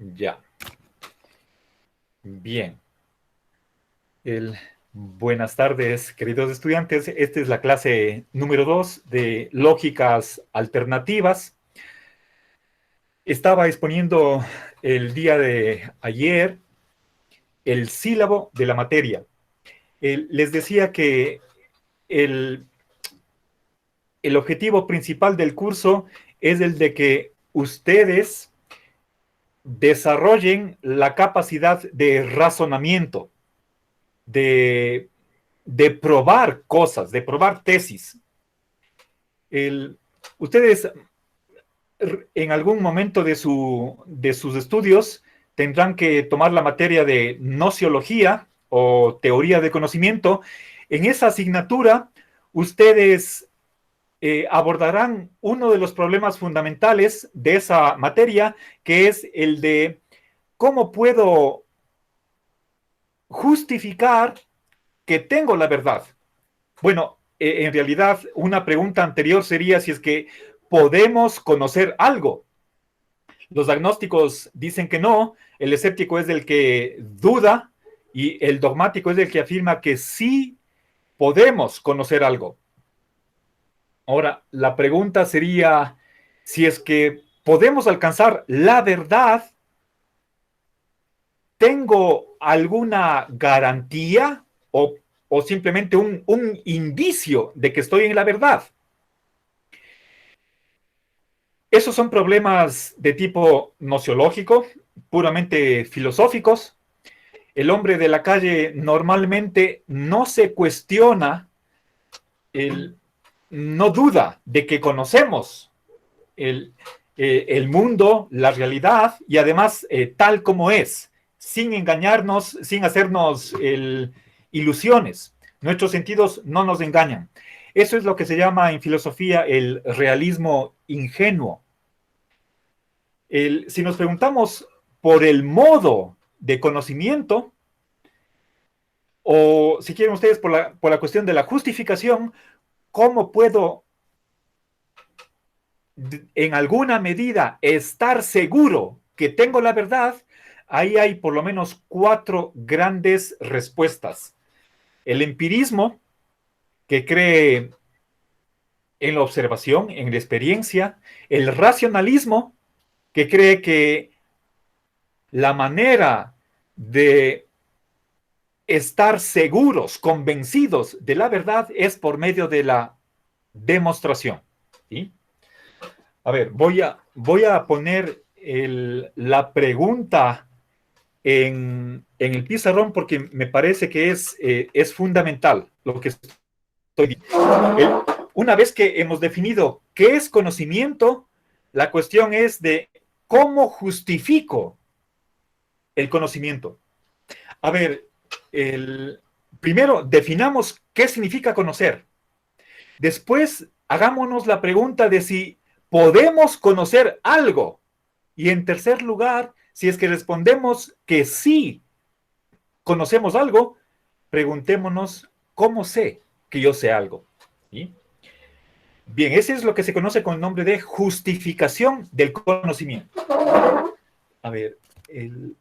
Ya, bien. Buenas tardes, queridos estudiantes. Esta es la clase número 2 de lógicas alternativas. Estaba exponiendo el día de ayer el sílabo de la materia. Les decía que el, el objetivo principal del curso es el de que ustedes desarrollen la capacidad de razonamiento, de de probar cosas, de probar tesis. El, ustedes en algún momento de sus estudios tendrán que tomar la materia de nociología o teoría de conocimiento. En esa asignatura, ustedes abordarán uno de los problemas fundamentales de esa materia, que es el de cómo puedo justificar que tengo la verdad. Bueno, en realidad una pregunta anterior sería si es que podemos conocer algo. Los agnósticos dicen que no, el escéptico es el que duda y el dogmático es el que afirma que sí podemos conocer algo. Ahora, la pregunta sería si es que podemos alcanzar la verdad, ¿tengo alguna garantía o simplemente un indicio de que estoy en la verdad? Esos son problemas de tipo nociológico, puramente filosóficos. El hombre de la calle normalmente no se cuestiona, el, no duda de que conocemos el, el mundo, la realidad, y además tal como es, sin engañarnos, sin hacernos ilusiones. Nuestros sentidos no nos engañan. Eso es lo que se llama en filosofía el realismo ingenuo. Si nos preguntamos por el modo de conocimiento, o si quieren ustedes por la cuestión de la justificación, ¿cómo puedo en alguna medida estar seguro que tengo la verdad? Ahí hay por lo menos cuatro grandes respuestas. El empirismo, que cree en la observación, en la experiencia. El racionalismo, que cree que la manera de estar seguros, convencidos de la verdad es por medio de la demostración. ¿Sí? A ver, voy a poner la pregunta en el pizarrón porque me parece que es fundamental lo que estoy diciendo. Una vez que hemos definido qué es conocimiento, la cuestión es de cómo justifico el conocimiento. A ver, primero definamos qué significa conocer. Después, hagámonos la pregunta de si podemos conocer algo. Y en tercer lugar, si es que respondemos que sí conocemos algo, preguntémonos cómo sé que yo sé algo. ¿Sí? Bien, ese es lo que se conoce con el nombre de justificación del conocimiento. A ver, el,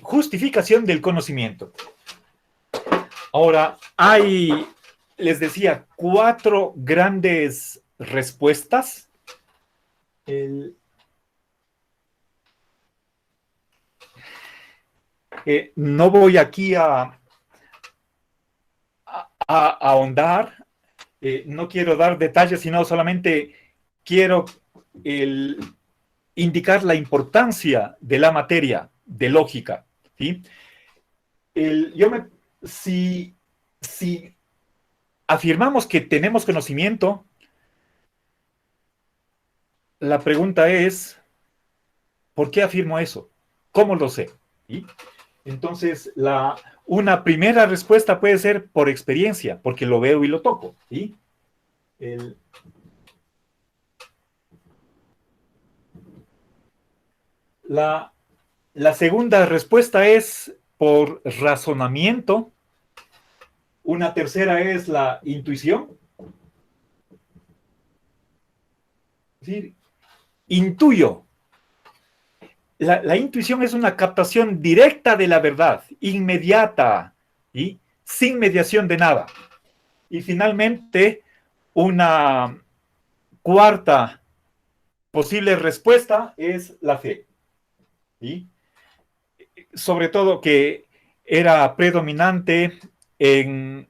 justificación del conocimiento. Ahora, hay, les decía, cuatro grandes respuestas. El, no voy aquí a ahondar, no quiero dar detalles, sino solamente quiero el, indicar la importancia de la materia de lógica. ¿Sí? Yo me, si, si afirmamos que tenemos conocimiento, la pregunta es, ¿por qué afirmo eso? ¿Cómo lo sé? ¿Sí? Entonces, una primera respuesta puede ser por experiencia, porque lo veo y lo toco. ¿Sí? El, la, La segunda respuesta es por razonamiento. Una tercera es la intuición. Es decir, intuyo. La intuición es una captación directa de la verdad, inmediata y sin mediación de nada. Y finalmente, una cuarta posible respuesta es la fe. ¿Sí? Sobre todo que era predominante en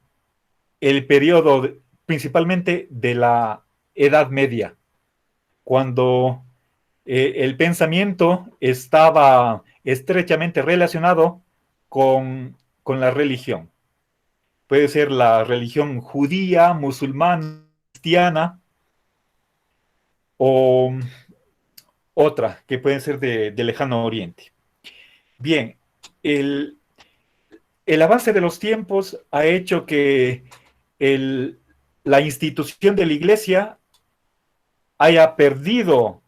el periodo principalmente de la Edad Media, cuando el pensamiento estaba estrechamente relacionado con la religión. Puede ser la religión judía, musulmana, cristiana o otra que puede ser de lejano oriente. Bien, el, el avance de los tiempos ha hecho que el, la institución de la iglesia haya perdido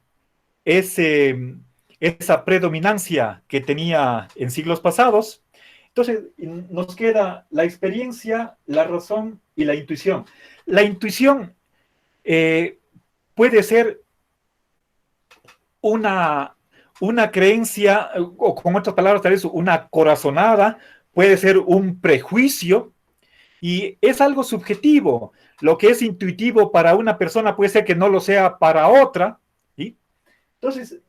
esa predominancia que tenía en siglos pasados. Entonces, nos queda la experiencia, la razón y la intuición. La intuición puede ser una, una creencia, o con otras palabras, tal vez una corazonada, puede ser un prejuicio, y es algo subjetivo. Lo que es intuitivo para una persona puede ser que no lo sea para otra. ¿Sí? Entonces,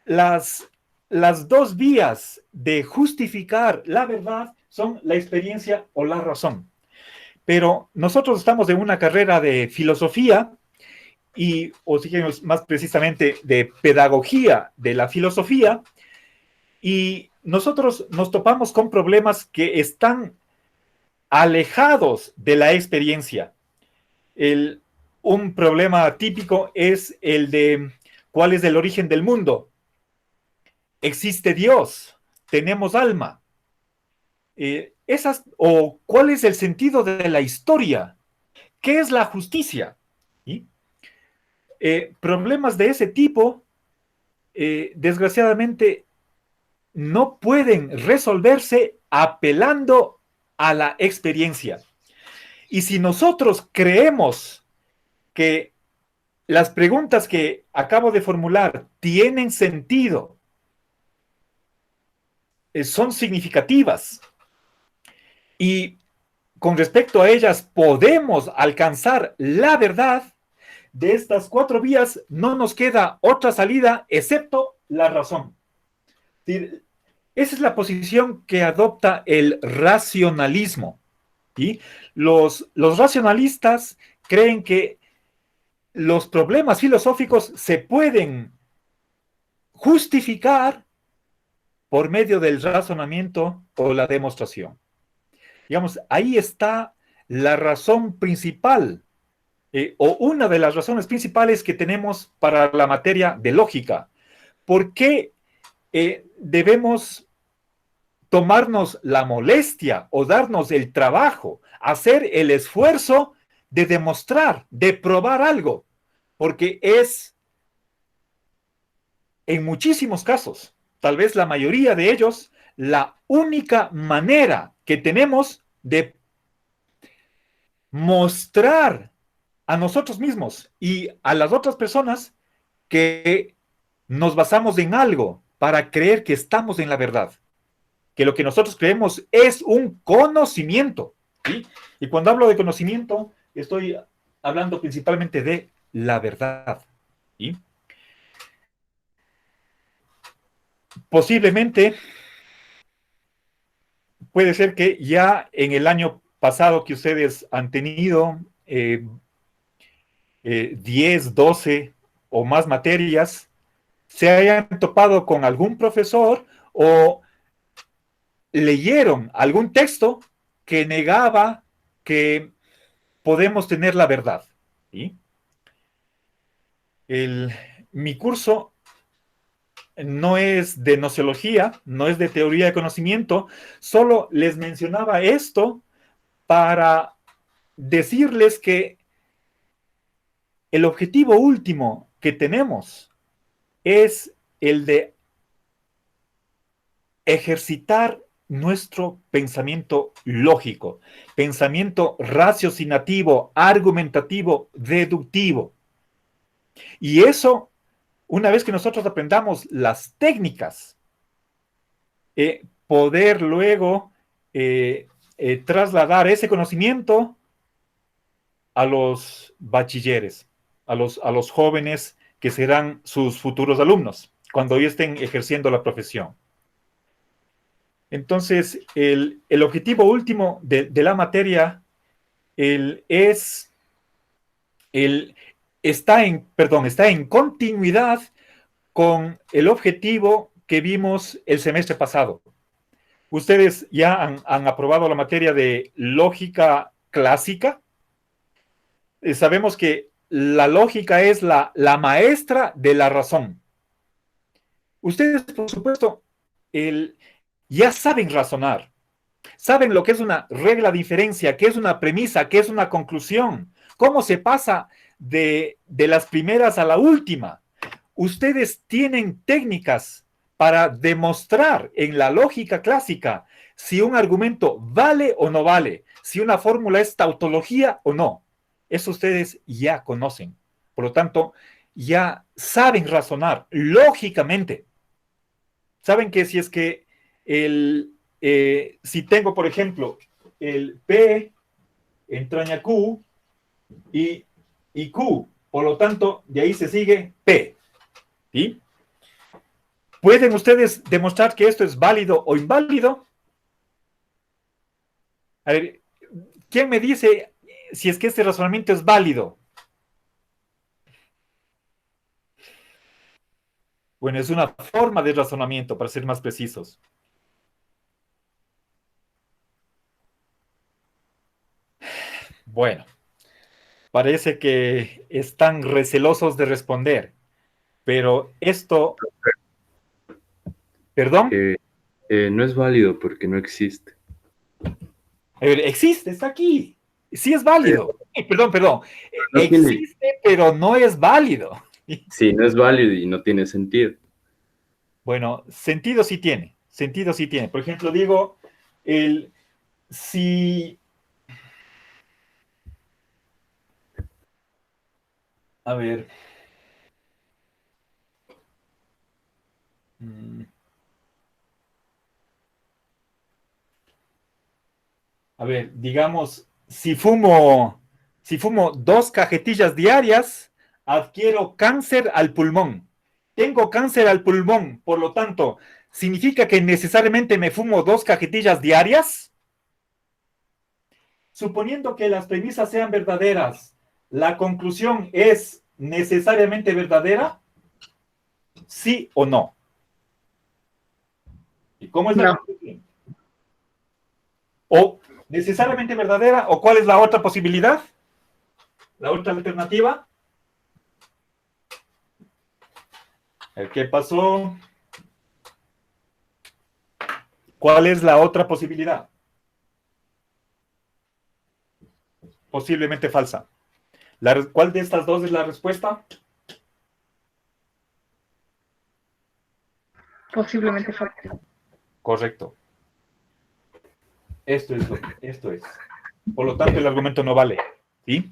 las, las dos vías de justificar la verdad son la experiencia o la razón. Pero nosotros estamos en una carrera de filosofía y, o si queremos más precisamente, de pedagogía de la filosofía, y nosotros nos topamos con problemas que están alejados de la experiencia. El, un problema típico es el de cuál es el origen del mundo. ¿Existe Dios? ¿Tenemos alma? O cuál es el sentido de la historia, qué es la justicia. ¿Sí? Problemas de ese tipo, desgraciadamente, no pueden resolverse apelando a la experiencia. Y si nosotros creemos que las preguntas que acabo de formular tienen sentido, son significativas, y con respecto a ellas podemos alcanzar la verdad, de estas cuatro vías no nos queda otra salida excepto la razón. Esa es la posición que adopta el racionalismo. ¿Sí? Los racionalistas creen que los problemas filosóficos se pueden justificar por medio del razonamiento o la demostración. Digamos, ahí está la razón principal, o una de las razones principales que tenemos para la materia de lógica. ¿Por qué debemos tomarnos la molestia o darnos el trabajo, hacer el esfuerzo de demostrar, de probar algo? Porque es, en muchísimos casos, tal vez la mayoría de ellos, la única manera que tenemos de mostrar a nosotros mismos y a las otras personas que nos basamos en algo para creer que estamos en la verdad, que lo que nosotros creemos es un conocimiento. ¿Sí? Y cuando hablo de conocimiento, estoy hablando principalmente de la verdad. ¿Sí? Posiblemente puede ser que ya en el año pasado que ustedes han tenido 10, 12 o más materias, se hayan topado con algún profesor o leyeron algún texto que negaba que podemos tener la verdad. ¿Sí? El, mi curso no es de nociología, no es de teoría de conocimiento, solo les mencionaba esto para decirles que el objetivo último que tenemos es el de ejercitar nuestro pensamiento lógico, pensamiento raciocinativo, argumentativo, deductivo. Y eso, una vez que nosotros aprendamos las técnicas, poder luego trasladar ese conocimiento a los bachilleres, a los jóvenes que serán sus futuros alumnos, cuando ellos estén ejerciendo la profesión. Entonces, el objetivo último de la materia está en continuidad con el objetivo que vimos el semestre pasado. Ustedes ya han aprobado la materia de lógica clásica. Sabemos que la lógica es la maestra de la razón. Ustedes, por supuesto, ya saben razonar. Saben lo que es una regla de inferencia, qué es una premisa, qué es una conclusión, cómo se pasa de las primeras a la última. Ustedes tienen técnicas para demostrar en la lógica clásica si un argumento vale o no vale, si una fórmula es tautología o no. Eso ustedes ya conocen. Por lo tanto, ya saben razonar lógicamente. Saben que si es que si tengo, por ejemplo, el P entraña Q y Q, por lo tanto, de ahí se sigue P. ¿Sí? ¿Pueden ustedes demostrar que esto es válido o inválido? A ver, ¿quién me dice si es que este razonamiento es válido? Bueno, es una forma de razonamiento, para ser más precisos. Bueno, parece que están recelosos de responder, pero esto... ¿Perdón? No es válido porque no existe. Existe, está aquí. Sí es válido. Perdón. No tiene, Existe, pero no es válido. sí, no es válido y no tiene sentido. Bueno, sentido sí tiene. Sentido sí tiene. Por ejemplo, digo, si... A ver. A ver, digamos, si fumo 2 cajetillas diarias, adquiero cáncer al pulmón. Tengo cáncer al pulmón, por lo tanto, ¿significa que necesariamente me fumo 2 cajetillas diarias? Suponiendo que las premisas sean verdaderas, ¿la conclusión es necesariamente verdadera? ¿Sí o no? ¿Y cómo es la No. conclusión? ¿O necesariamente verdadera? ¿O cuál es la otra posibilidad? ¿La otra alternativa? ¿Qué pasó? ¿Cuál es la otra posibilidad? Posiblemente falsa. ¿Cuál de estas dos es la respuesta? Posiblemente falso. Correcto. Esto es. Por lo tanto, el argumento no vale. ¿Sí?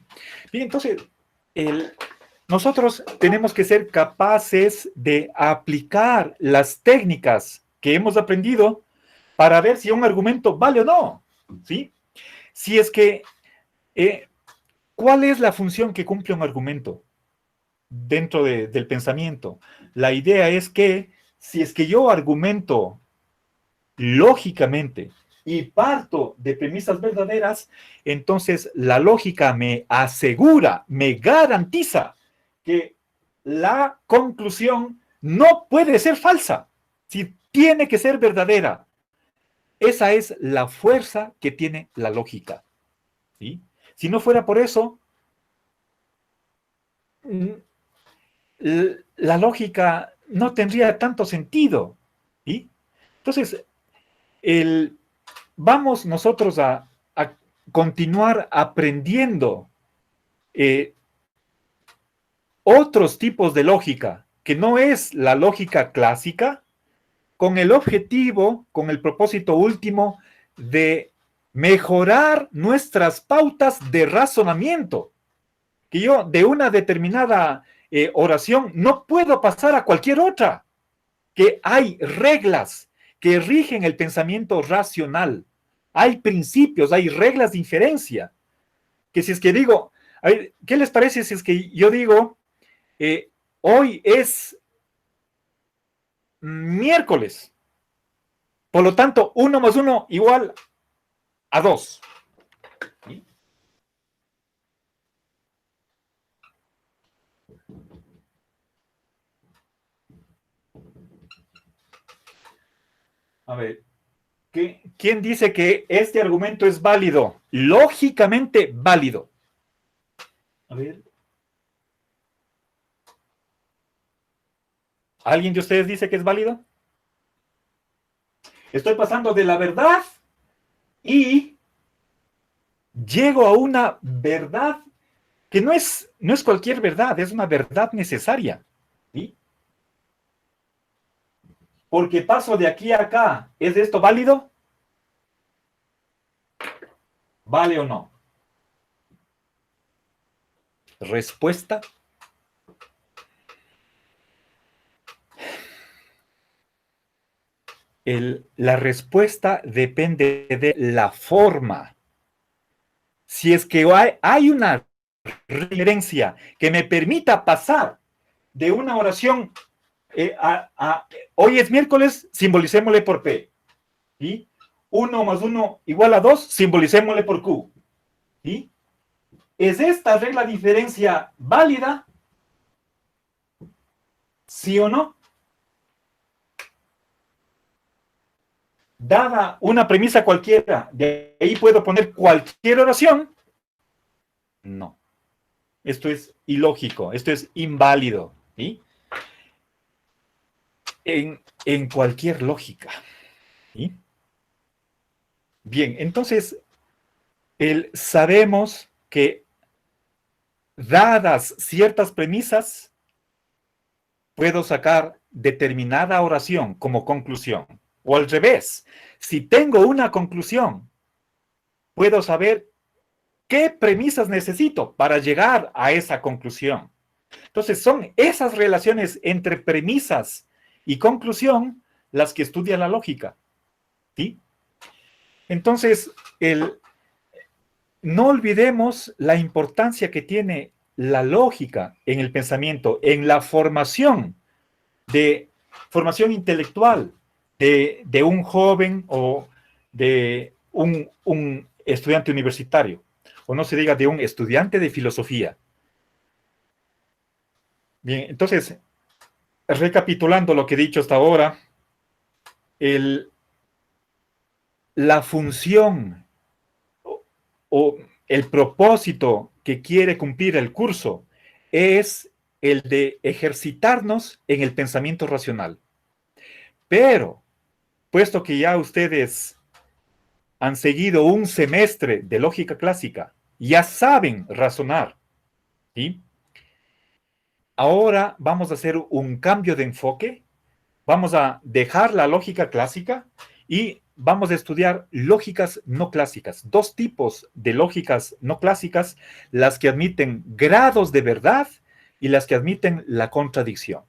Bien, entonces, nosotros tenemos que ser capaces de aplicar las técnicas que hemos aprendido para ver si un argumento vale o no. ¿Sí? Si es que, ¿cuál es la función que cumple un argumento dentro del pensamiento? La idea es que si es que yo argumento lógicamente y parto de premisas verdaderas, entonces la lógica me asegura, me garantiza que la conclusión no puede ser falsa, si tiene que ser verdadera. Esa es la fuerza que tiene la lógica. ¿Sí? Si no fuera por eso, la lógica no tendría tanto sentido. ¿Sí? Entonces, vamos nosotros a continuar aprendiendo otros tipos de lógica, que no es la lógica clásica, con el objetivo, con el propósito último de mejorar nuestras pautas de razonamiento. Que yo de una determinada oración no puedo pasar a cualquier otra. Que hay reglas que rigen el pensamiento racional. Hay principios, hay reglas de inferencia. Que si es que digo, a ver, ¿qué les parece si es que yo digo, hoy es miércoles? Por lo tanto, 1 más 1 igual a 2. ¿Sí? A ver, ¿quién dice que este argumento es válido? Lógicamente válido. A ver. ¿Alguien de ustedes dice que es válido? Estoy pasando de la verdad y llego a una verdad que no es cualquier verdad, es una verdad necesaria. ¿Sí? Porque paso de aquí a acá. ¿Es esto válido? ¿Vale o no? Respuesta. La respuesta depende de la forma. Si es que hay una referencia que me permita pasar de una oración hoy es miércoles, simbolicémosle por P. ¿Sí? 1 más 1 igual a 2, simbolicémosle por Q. ¿Sí? ¿Es esta regla de diferencia válida? ¿Sí o no? Dada una premisa cualquiera, de ahí puedo poner cualquier oración. No. Esto es ilógico, esto es inválido. ¿Sí? En cualquier lógica. ¿Sí? Bien, entonces, sabemos que dadas ciertas premisas, puedo sacar determinada oración como conclusión. O al revés, si tengo una conclusión, puedo saber qué premisas necesito para llegar a esa conclusión. Entonces, son esas relaciones entre premisas y conclusión las que estudia la lógica. ¿Sí? Entonces, no olvidemos la importancia que tiene la lógica en el pensamiento, en la formación intelectual de un joven o de un estudiante universitario, o no se diga de un estudiante de filosofía. Bien, entonces, recapitulando lo que he dicho hasta ahora, la función o el propósito que quiere cumplir el curso es el de ejercitarnos en el pensamiento racional. Pero, puesto que ya ustedes han seguido un semestre de lógica clásica, ya saben razonar, ¿sí? Ahora vamos a hacer un cambio de enfoque, vamos a dejar la lógica clásica y vamos a estudiar lógicas no clásicas. Dos tipos de lógicas no clásicas, las que admiten grados de verdad y las que admiten la contradicción.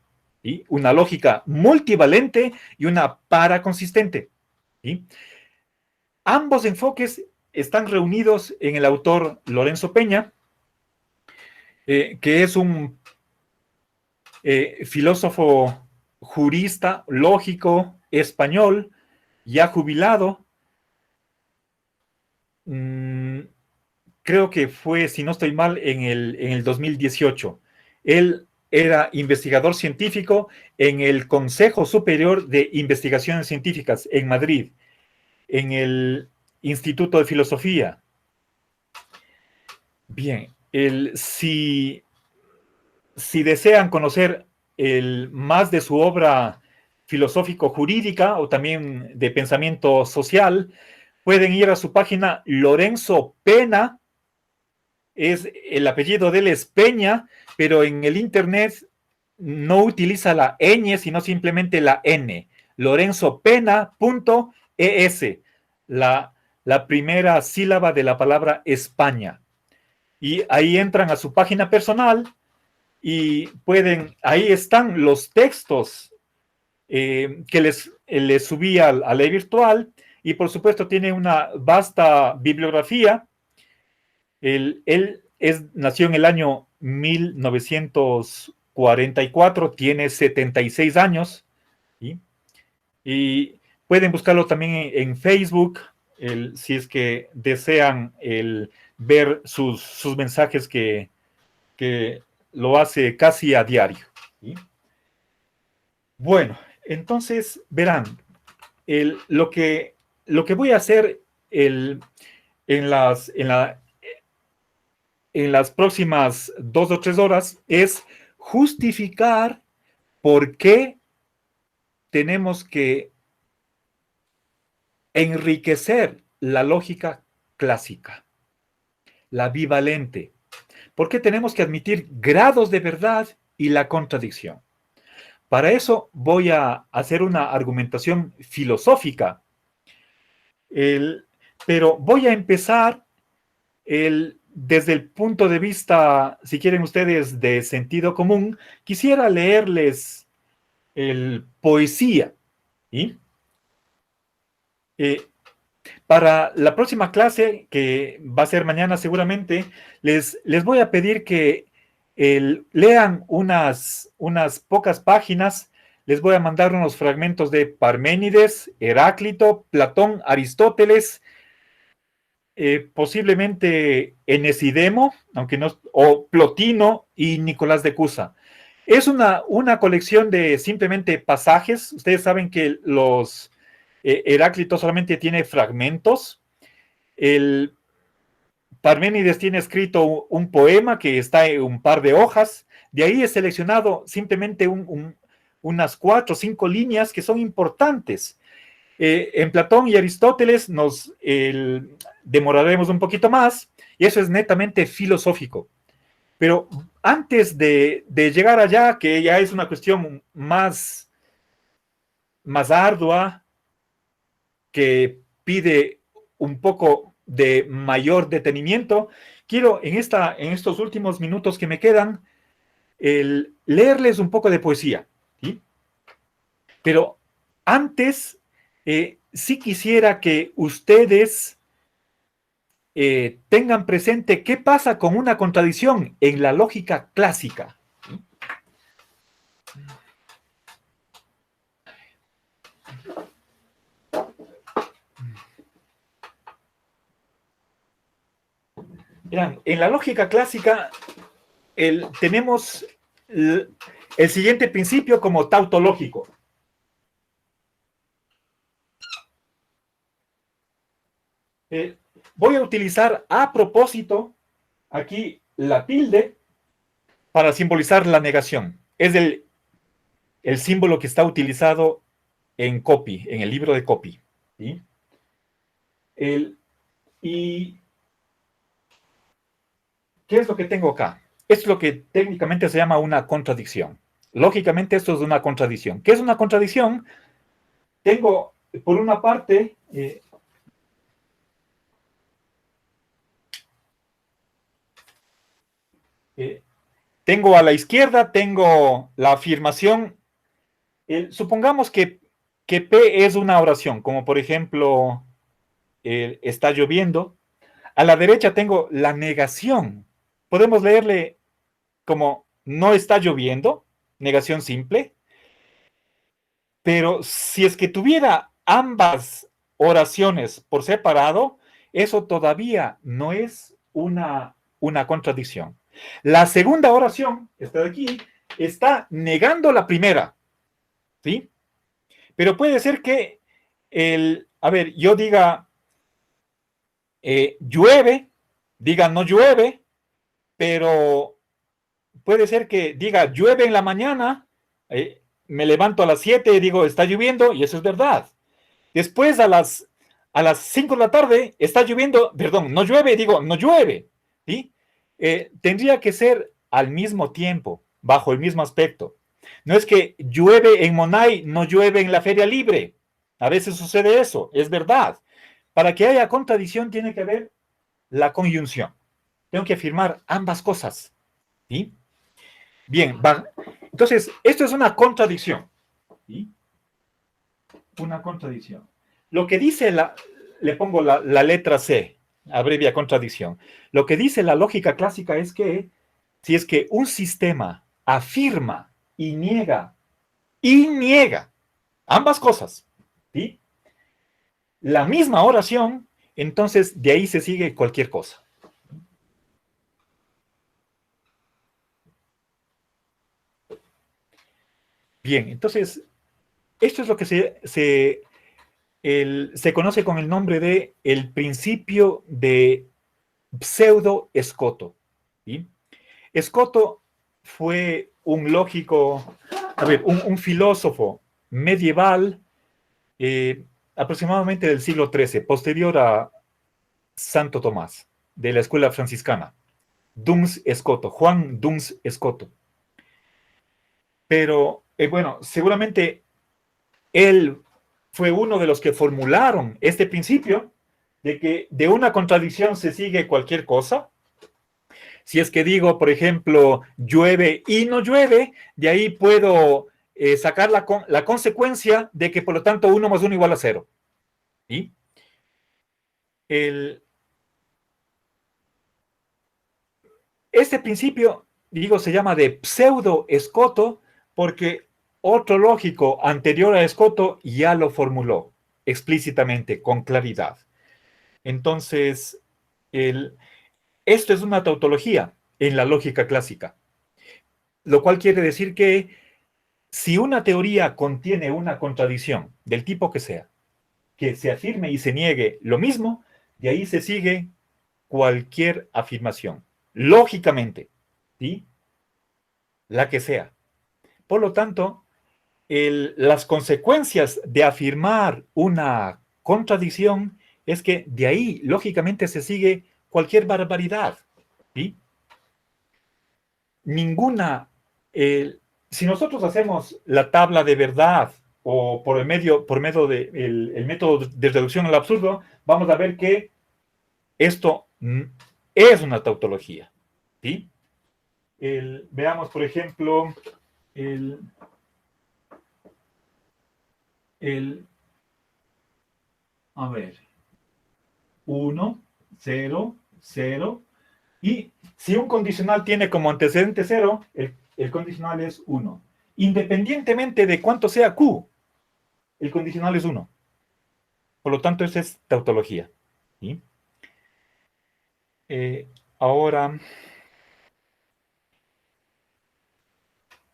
¿Sí? Una lógica multivalente y una paraconsistente. ¿Sí? Ambos enfoques están reunidos en el autor Lorenzo Peña, que es un filósofo jurista, lógico, español, ya jubilado. Creo que fue, si no estoy mal, en el 2018. Él era investigador científico en el Consejo Superior de Investigaciones Científicas en Madrid, en el Instituto de Filosofía. Bien, si desean conocer más de su obra filosófico-jurídica o también de pensamiento social, pueden ir a su página Lorenzo Pena. El apellido de él es Peña, pero en el internet no utiliza la ñ, sino simplemente la N. lorenzopena.es, la primera sílaba de la palabra España. Y ahí entran a su página personal y ahí están los textos que les subí a la virtual, y por supuesto tiene una vasta bibliografía. Él nació en el año 1944, tiene 76 años, ¿sí? Y pueden buscarlo también en Facebook, si es que desean ver sus mensajes que lo hace casi a diario, ¿sí? Bueno, entonces verán, lo que voy a hacer en las próximas 2 o 3 horas es justificar por qué tenemos que enriquecer la lógica clásica, la bivalente. ¿Por qué tenemos que admitir grados de verdad y la contradicción? Para eso voy a hacer una argumentación filosófica, pero voy a empezar desde el punto de vista, si quieren ustedes, de sentido común. Quisiera leerles poesía, ¿sí? Para la próxima clase, que va a ser mañana seguramente, les voy a pedir que lean unas pocas páginas. Les voy a mandar unos fragmentos de Parménides, Heráclito, Platón, Aristóteles, posiblemente Enesidemo, aunque no, o Plotino y Nicolás de Cusa. Es una colección de simplemente pasajes. Ustedes saben que los Heráclito solamente tiene fragmentos. El Parménides tiene escrito un poema que está en un par de hojas. De ahí he seleccionado simplemente unas 4 o 5 líneas que son importantes. En Platón y Aristóteles nos demoraremos un poquito más, y eso es netamente filosófico. Pero antes de llegar allá, que ya es una cuestión más ardua, que pide un poco de mayor detenimiento, quiero en estos últimos minutos que me quedan, leerles un poco de poesía, ¿sí? Pero antes, sí quisiera que ustedes tengan presente qué pasa con una contradicción en la lógica clásica. Mirá, en la lógica clásica tenemos el siguiente principio como tautológico. Voy a utilizar a propósito aquí la tilde para simbolizar la negación. Es el símbolo que está utilizado en Copy, en el libro de Copy, ¿sí? Y ¿qué es lo que tengo acá? Esto es lo que técnicamente se llama una contradicción. Lógicamente esto es una contradicción. ¿Qué es una contradicción? Tengo, por una parte, tengo a la izquierda, tengo la afirmación. Supongamos que P es una oración, como por ejemplo, está lloviendo. A la derecha tengo la negación. Podemos leerle como no está lloviendo, negación simple. Pero si es que tuviera ambas oraciones por separado, eso todavía no es una contradicción. La segunda oración, esta de aquí, está negando la primera, ¿sí? Pero puede ser que yo diga llueve, diga no llueve, pero puede ser que diga llueve en la mañana, me levanto a las 7 y digo está lloviendo, y eso es verdad. Después a las 5 de la tarde está lloviendo, perdón, no llueve, digo no llueve, ¿sí? Tendría que ser al mismo tiempo, bajo el mismo aspecto. No es que llueve en Monay, no llueve en la Feria Libre. A veces sucede eso, es verdad. Para que haya contradicción tiene que haber la conjunción. Tengo que afirmar ambas cosas. ¿Sí? Bien, entonces, esto es una contradicción. ¿Sí? Una contradicción. Lo que dice le pongo la letra C, abrevia contradicción. Lo que dice la lógica clásica es que si es que un sistema afirma y niega ambas cosas, ¿sí? La misma oración, entonces de ahí se sigue cualquier cosa. Bien, entonces, esto es lo que se conoce con el nombre de el principio de pseudo-Escoto. ¿Sí? Escoto fue un lógico, a ver, un filósofo medieval aproximadamente del siglo XIII, posterior a Santo Tomás, de la escuela franciscana. Duns Escoto, Juan Duns Escoto. Pero bueno, seguramente él fue uno de los que formularon este principio de que de una contradicción se sigue cualquier cosa. Si es que digo, por ejemplo, llueve y no llueve, de ahí puedo sacar la consecuencia de que por lo tanto 1 más 1 igual a 0. ¿Sí? Este principio, digo, se llama de pseudo-Escoto porque otro lógico anterior a Escoto ya lo formuló explícitamente, con claridad. Entonces, esto es una tautología en la lógica clásica, lo cual quiere decir que si una teoría contiene una contradicción del tipo que se afirme y se niegue lo mismo, de ahí se sigue cualquier afirmación, lógicamente, ¿sí? La que sea. Por lo tanto, las consecuencias de afirmar una contradicción es que de ahí, lógicamente, se sigue cualquier barbaridad. ¿Sí? Ninguna, si nosotros hacemos la tabla de verdad o por medio del el método de reducción al absurdo, vamos a ver que esto es una tautología. ¿Sí? Veamos, por ejemplo, el, el, a ver, 1, 0, 0. Y si un condicional tiene como antecedente 0, el condicional es 1. Independientemente de cuánto sea Q, el condicional es 1. Por lo tanto, esa es tautología. ¿Sí? Ahora,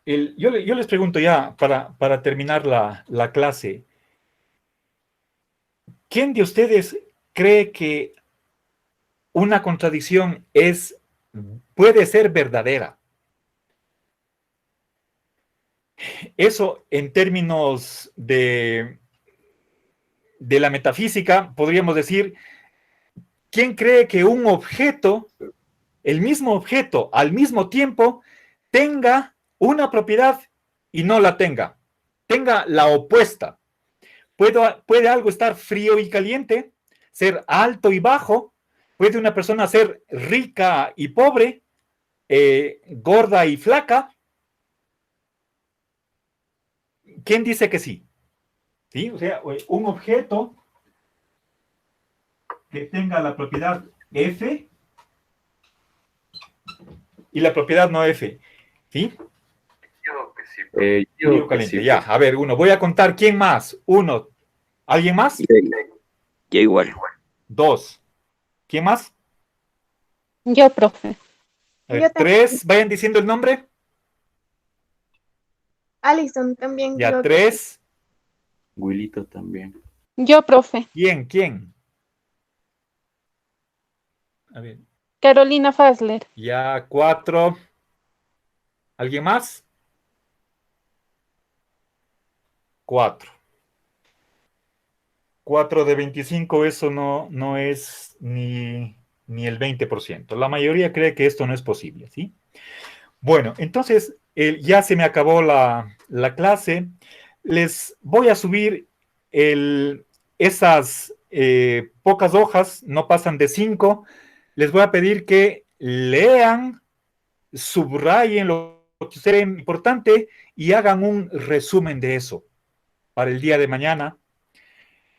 yo les pregunto ya, para terminar la clase, ¿quién de ustedes cree que una contradicción puede ser verdadera? Eso en términos de la metafísica, podríamos decir, ¿quién cree que un objeto, el mismo objeto, al mismo tiempo, tenga una propiedad y no la tenga? Tenga la opuesta. Puede algo estar frío y caliente, ser alto y bajo, puede una persona ser rica y pobre, gorda y flaca. ¿Quién dice que sí? ¿Sí? O sea, un objeto que tenga la propiedad F y la propiedad no F. ¿Sí? Frío caliente, Sí, ya. A ver, uno. Voy a contar quién más. Uno. ¿Alguien más? Yo igual. Dos. ¿Quién más? Yo, profe. A ver, Yo también. tres. Vayan diciendo el nombre. Alison también Ya, creo que tres. Wilito también. Yo, profe. ¿Quién? ¿Quién? A ver. Carolina Fasler. Ya, cuatro. ¿Alguien más? Cuatro. 4 de 25, eso no es ni el 20%. La mayoría cree que esto no es posible, ¿sí? Bueno, entonces ya se me acabó la clase. Les voy a subir esas pocas hojas, no pasan de 5. Les voy a pedir que lean, subrayen lo que sea importante y hagan un resumen de eso para el día de mañana.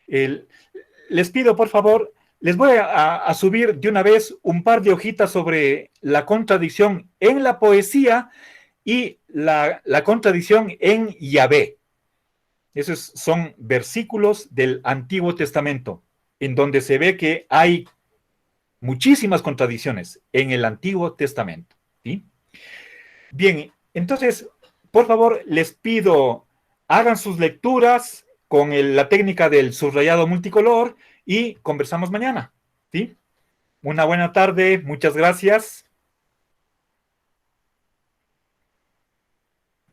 Les pido, por favor, les voy a subir de una vez un par de hojitas sobre la contradicción en la poesía y la contradicción en Yahvé. Esos son versículos del Antiguo Testamento, en donde se ve que hay muchísimas contradicciones en el Antiguo Testamento. ¿Sí? Bien, entonces, por favor, les pido, hagan sus lecturas con la técnica del subrayado multicolor y conversamos mañana. ¿Sí? Una buena tarde, muchas gracias.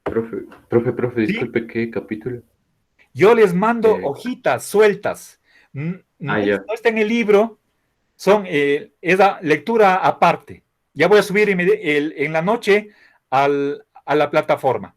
Profe, ¿Sí? disculpe, ¿qué capítulo? Yo les mando hojitas sueltas. No Ya. está en el libro, es la lectura aparte. Ya voy a subir en la noche a la plataforma.